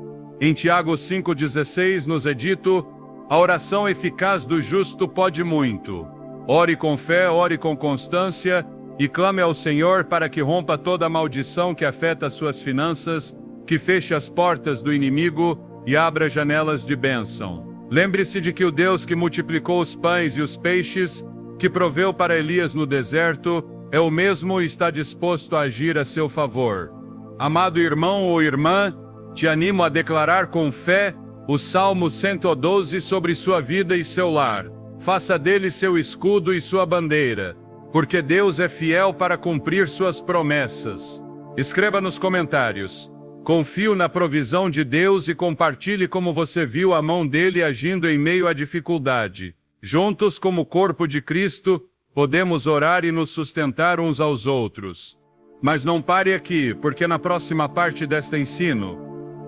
Em Tiago 5,16 nos é dito: a oração eficaz do justo pode muito. Ore com fé, ore com constância, e clame ao Senhor para que rompa toda a maldição que afeta as suas finanças, que feche as portas do inimigo e abra janelas de bênção. Lembre-se de que o Deus que multiplicou os pães e os peixes, que proveu para Elias no deserto, é o mesmo e está disposto a agir a seu favor. Amado irmão ou irmã, te animo a declarar com fé o Salmo 112 sobre sua vida e seu lar. Faça dele seu escudo e sua bandeira, porque Deus é fiel para cumprir suas promessas. Escreva nos comentários: confio na provisão de Deus, e compartilhe como você viu a mão dele agindo em meio à dificuldade. Juntos, como corpo de Cristo, podemos orar e nos sustentar uns aos outros. Mas não pare aqui, porque na próxima parte deste ensino,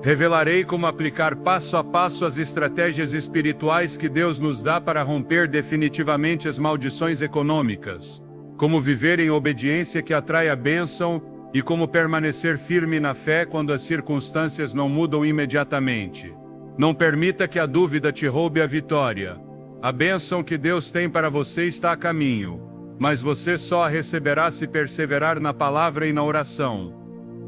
revelarei como aplicar passo a passo as estratégias espirituais que Deus nos dá para romper definitivamente as maldições econômicas, como viver em obediência que atrai a bênção e como permanecer firme na fé quando as circunstâncias não mudam imediatamente. Não permita que a dúvida te roube a vitória. A bênção que Deus tem para você está a caminho, mas você só a receberá se perseverar na palavra e na oração.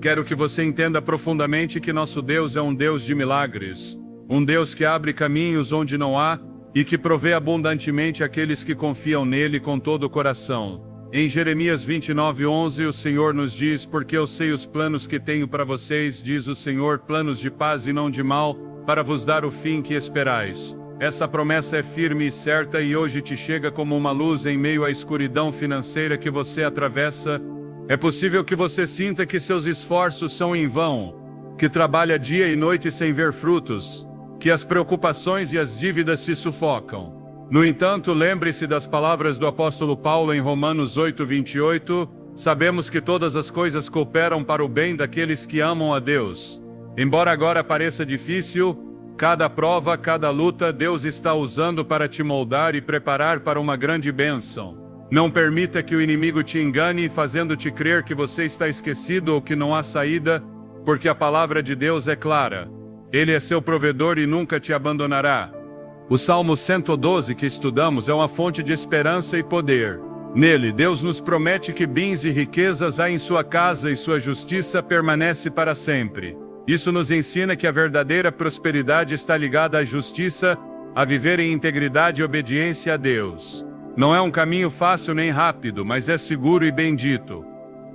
Quero que você entenda profundamente que nosso Deus é um Deus de milagres, um Deus que abre caminhos onde não há e que provê abundantemente aqueles que confiam nele com todo o coração. Em Jeremias 29:11 o Senhor nos diz: porque eu sei os planos que tenho para vocês, diz o Senhor, planos de paz e não de mal, para vos dar o fim que esperais. Essa promessa é firme e certa e hoje te chega como uma luz em meio à escuridão financeira que você atravessa. É possível que você sinta que seus esforços são em vão, que trabalha dia e noite sem ver frutos, que as preocupações e as dívidas se sufocam. No entanto, lembre-se das palavras do apóstolo Paulo em Romanos 8:28, sabemos que todas as coisas cooperam para o bem daqueles que amam a Deus. Embora agora pareça difícil, cada prova, cada luta, Deus está usando para te moldar e preparar para uma grande bênção. Não permita que o inimigo te engane, fazendo-te crer que você está esquecido ou que não há saída, porque a palavra de Deus é clara. Ele é seu provedor e nunca te abandonará. O Salmo 112 que estudamos é uma fonte de esperança e poder. Nele, Deus nos promete que bens e riquezas há em sua casa e sua justiça permanece para sempre. Isso nos ensina que a verdadeira prosperidade está ligada à justiça, a viver em integridade e obediência a Deus. Não é um caminho fácil nem rápido, mas é seguro e bendito.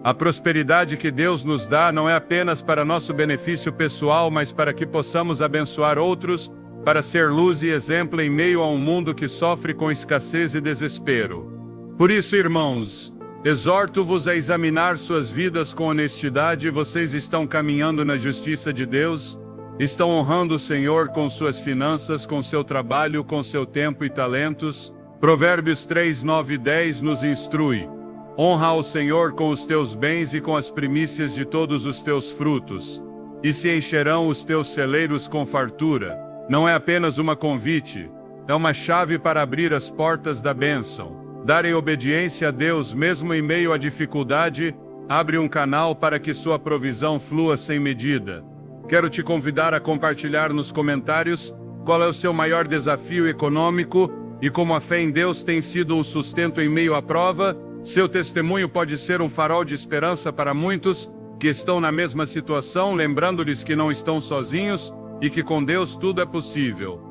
A prosperidade que Deus nos dá não é apenas para nosso benefício pessoal, mas para que possamos abençoar outros, para ser luz e exemplo em meio a um mundo que sofre com escassez e desespero. Por isso, irmãos, exorto-vos a examinar suas vidas com honestidade. Vocês estão caminhando na justiça de Deus? Estão honrando o Senhor com suas finanças, com seu trabalho, com seu tempo e talentos? Provérbios 3, 9 e 10 nos instrui: honra ao Senhor com os teus bens e com as primícias de todos os teus frutos, e se encherão os teus celeiros com fartura. Não é apenas uma convite, é uma chave para abrir as portas da bênção. Dar em obediência a Deus mesmo em meio à dificuldade, abre um canal para que sua provisão flua sem medida. Quero te convidar a compartilhar nos comentários qual é o seu maior desafio econômico e como a fé em Deus tem sido um sustento em meio à prova. Seu testemunho pode ser um farol de esperança para muitos, que estão na mesma situação, lembrando-lhes que não estão sozinhos e que com Deus tudo é possível.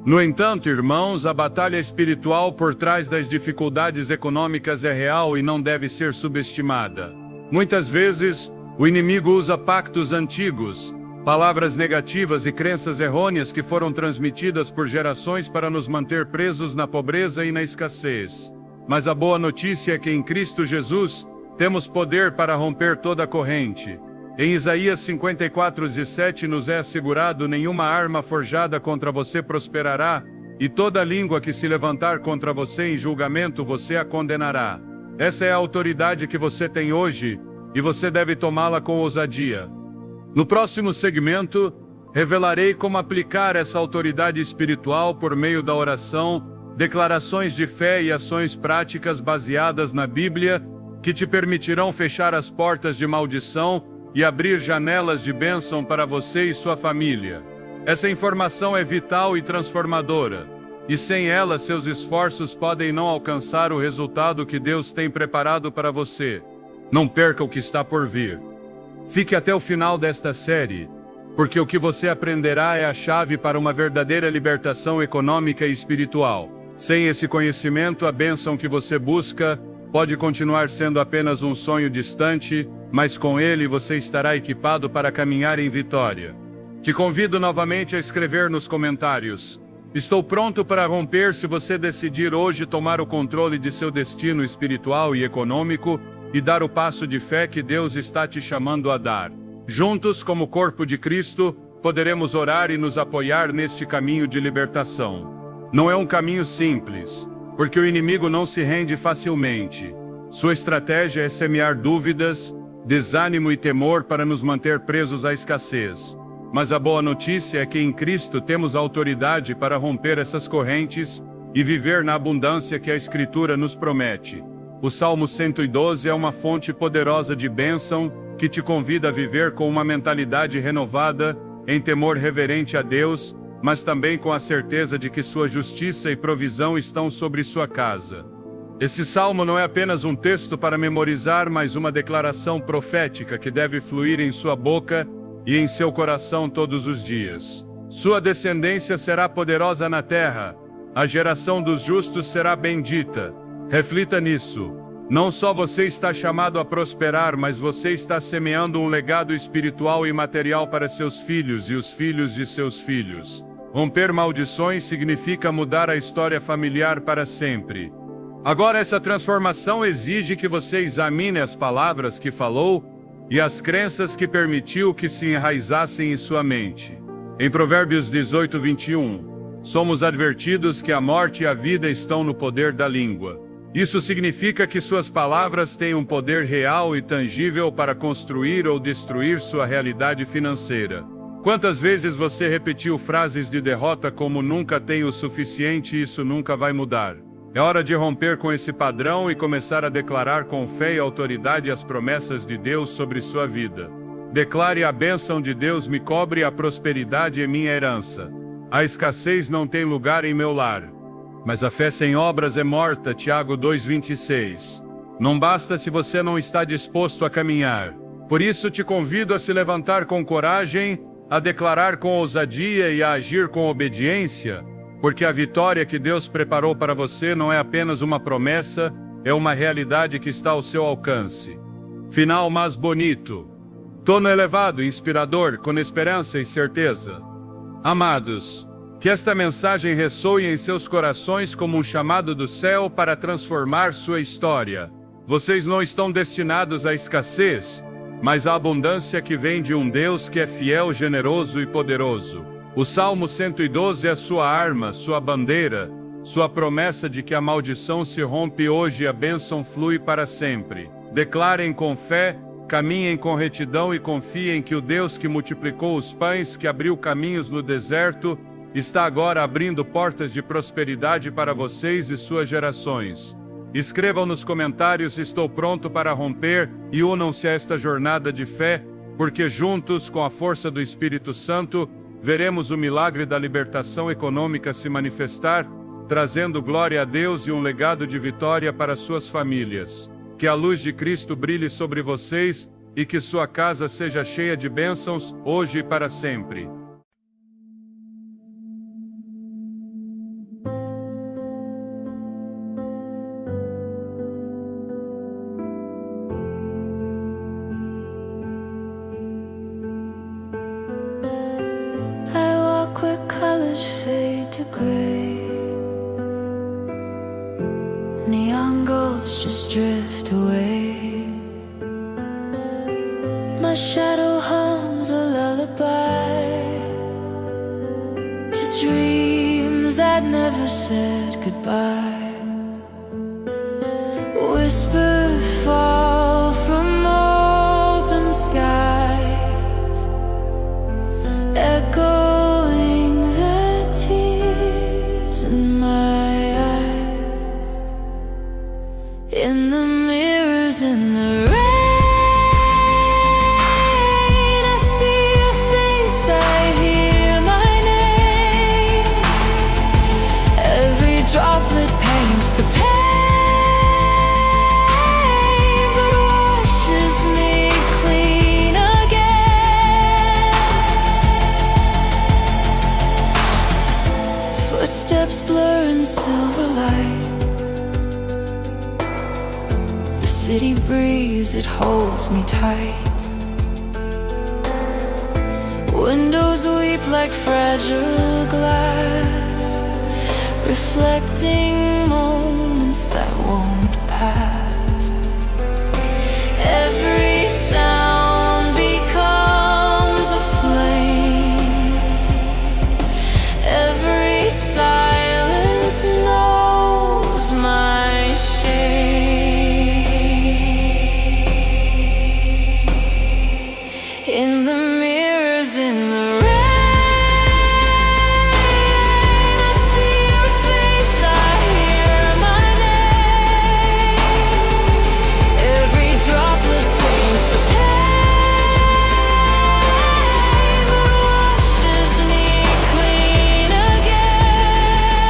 No entanto, irmãos, a batalha espiritual por trás das dificuldades econômicas é real e não deve ser subestimada. Muitas vezes, o inimigo usa pactos antigos, palavras negativas e crenças errôneas que foram transmitidas por gerações para nos manter presos na pobreza e na escassez. Mas a boa notícia é que em Cristo Jesus, temos poder para romper toda a corrente. Em Isaías 54:7 nos é assegurado: nenhuma arma forjada contra você prosperará, e toda língua que se levantar contra você em julgamento você a condenará. Essa é a autoridade que você tem hoje, e você deve tomá-la com ousadia. No próximo segmento, revelarei como aplicar essa autoridade espiritual por meio da oração, declarações de fé e ações práticas baseadas na Bíblia, que te permitirão fechar as portas de maldição e abrir janelas de bênção para você e sua família. Essa informação é vital e transformadora, e sem ela seus esforços podem não alcançar o resultado que Deus tem preparado para você. Não perca o que está por vir. Fique até o final desta série, porque o que você aprenderá é a chave para uma verdadeira libertação econômica e espiritual. Sem esse conhecimento, a bênção que você busca pode continuar sendo apenas um sonho distante, mas com ele você estará equipado para caminhar em vitória. Te convido novamente a escrever nos comentários: estou pronto para romper, se você decidir hoje tomar o controle de seu destino espiritual e econômico e dar o passo de fé que Deus está te chamando a dar. Juntos, como corpo de Cristo, poderemos orar e nos apoiar neste caminho de libertação. Não é um caminho simples, porque o inimigo não se rende facilmente. Sua estratégia é semear dúvidas, desânimo e temor para nos manter presos à escassez. Mas a boa notícia é que em Cristo temos autoridade para romper essas correntes e viver na abundância que a Escritura nos promete. O Salmo 112 é uma fonte poderosa de bênção que te convida a viver com uma mentalidade renovada, em temor reverente a Deus, mas também com a certeza de que sua justiça e provisão estão sobre sua casa. Esse salmo não é apenas um texto para memorizar, mas uma declaração profética que deve fluir em sua boca e em seu coração todos os dias. Sua descendência será poderosa na terra, a geração dos justos será bendita. Reflita nisso. Não só você está chamado a prosperar, mas você está semeando um legado espiritual e material para seus filhos e os filhos de seus filhos. Romper maldições significa mudar a história familiar para sempre. Agora, essa transformação exige que você examine as palavras que falou e as crenças que permitiu que se enraizassem em sua mente. Em Provérbios 18:21, somos advertidos que a morte e a vida estão no poder da língua. Isso significa que suas palavras têm um poder real e tangível para construir ou destruir sua realidade financeira. Quantas vezes você repetiu frases de derrota como "nunca tenho o suficiente e isso nunca vai mudar"? É hora de romper com esse padrão e começar a declarar com fé e autoridade as promessas de Deus sobre sua vida. Declare: a bênção de Deus me cobre, a prosperidade é minha herança. A escassez não tem lugar em meu lar. Mas a fé sem obras é morta, Tiago 2:26. Não basta se você não está disposto a caminhar. Por isso te convido a se levantar com coragem, a declarar com ousadia e a agir com obediência, porque a vitória que Deus preparou para você não é apenas uma promessa, é uma realidade que está ao seu alcance. Final mais bonito. Tono elevado, inspirador, com esperança e certeza. Amados, que esta mensagem ressoe em seus corações como um chamado do céu para transformar sua história. Vocês não estão destinados à escassez, mas à abundância que vem de um Deus que é fiel, generoso e poderoso. O Salmo 112 é sua arma, sua bandeira, sua promessa de que a maldição se rompe hoje e a bênção flui para sempre. Declarem com fé, caminhem com retidão e confiem que o Deus que multiplicou os pães, que abriu caminhos no deserto, está agora abrindo portas de prosperidade para vocês e suas gerações. Escrevam nos comentários: estou pronto para romper, e unam-se a esta jornada de fé, porque juntos, com a força do Espírito Santo, veremos o milagre da libertação econômica se manifestar, trazendo glória a Deus e um legado de vitória para suas famílias. Que a luz de Cristo brilhe sobre vocês e que sua casa seja cheia de bênçãos, hoje e para sempre. I walk where colors fade to gray. Neon ghosts just drift away. My shadow hums a lullaby to dreams that never said goodbye. Whispers fall from open skies, echoing the tears in my eyes. In the mirrors in the rain, I see your face, I hear my name. Every droplet paints the pain, but washes me clean again. Footsteps blur in silver light. The city breeze, it holds me tight. Windows weep like fragile glass, reflecting moments that won't pass. Every sound becomes a flame. Every silence knows my shame. In the mirrors in the rain, I see your face, I hear my name. Every droplet paints the pain, but washes me clean again.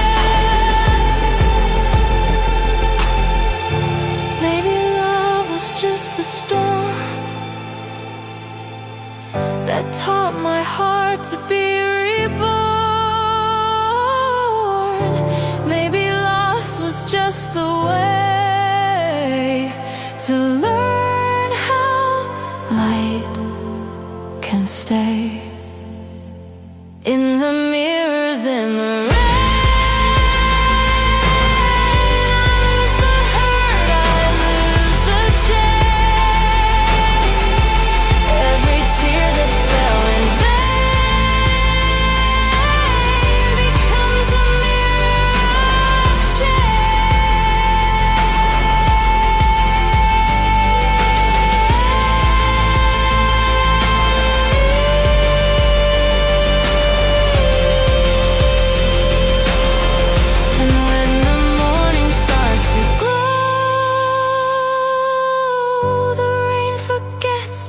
Maybe love was just the storm that taught my heart to be reborn. Maybe loss was just the way to learn how light can stay. In the mirrors in the rain,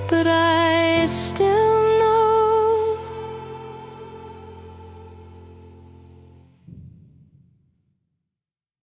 but I still